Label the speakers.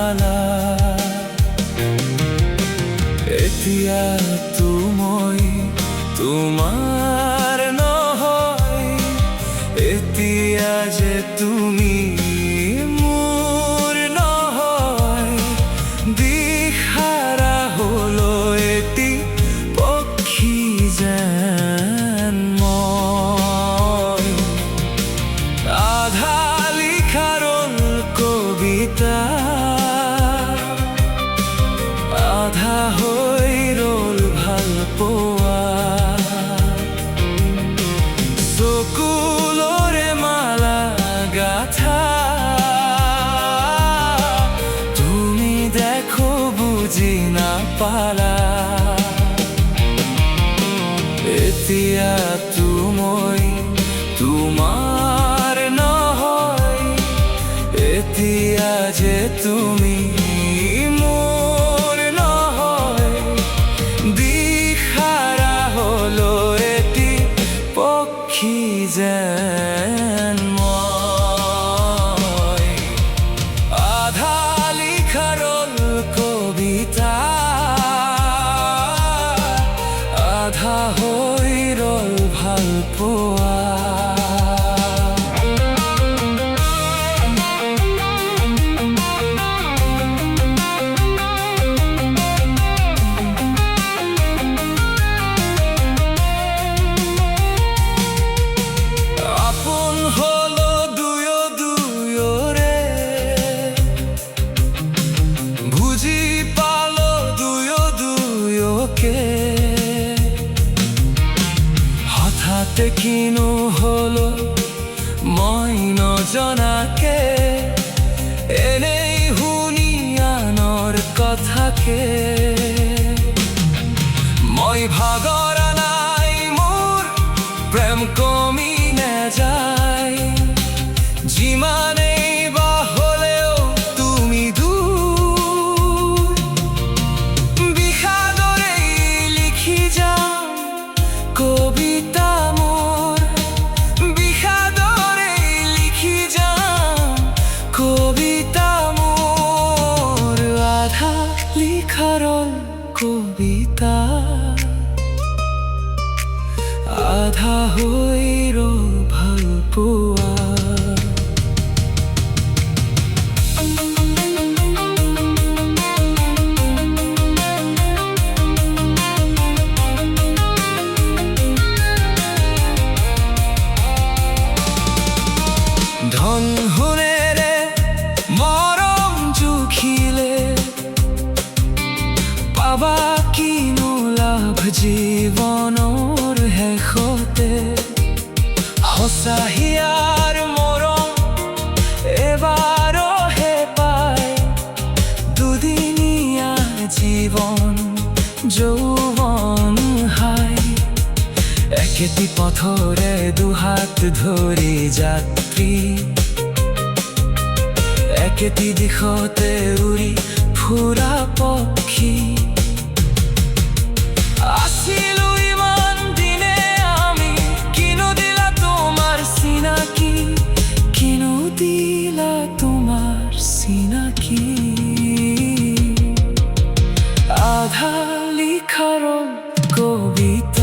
Speaker 1: মালা এতিয়া তুমি তোমাৰ নহয় এতিয়া যে তুমি মোৰ নহয় দিশহাৰা হলো এটি পক্ষী যেন মই আধা লিখাৰ কবিতা আধা হৈ ৰল ভাল পোৱা চকুলৰে মালা গাথা তুমি দেখো বুজি নাপালা এতিয়া তুমি তোমাৰ নহয় এতিয়া যে তুমি মোৰ নহয় দিশহাৰা হলো এটি পক্ষী যেন মই আধা লিখাৰ কবিতা আধা হৈ ৰল ভাল পোৱা হঠাতে কিনো হলো মই নজনাকে এনেই শুনি আনৰ কথাকে মই ভাগৰা নাই মোৰ প্ৰেম কমি নাযায় যিমানেই বা হলেও তুমি দূৰ বিষাদৰেই লিখি যাম কবিতা মোৰ বিষাদৰে লিখি যাম কবিতা মোৰ আধা লিখাৰ কবিতা আধা হৈ ৰল ভাল পোৱা ধন সোণেৰে মৰম জুখিলে পাবা কিনো লাভ জীৱনৰ শেষতে সঁচা হিয়াৰ মৰম এবাৰহে পায় দুদিনীয়া জীৱন যৌৱন হাই একেটি পথৰে দুহাত ধৰি যাত্ৰী একেটি দিশতে উৰি ফুৰা পক্ষী আছিলো ইমান দিনে আমি কিনো দিলা তোমাৰ চিনাকি কিনো দিলা তোমাৰ চিনাকি আধা লিখাৰ কবিতা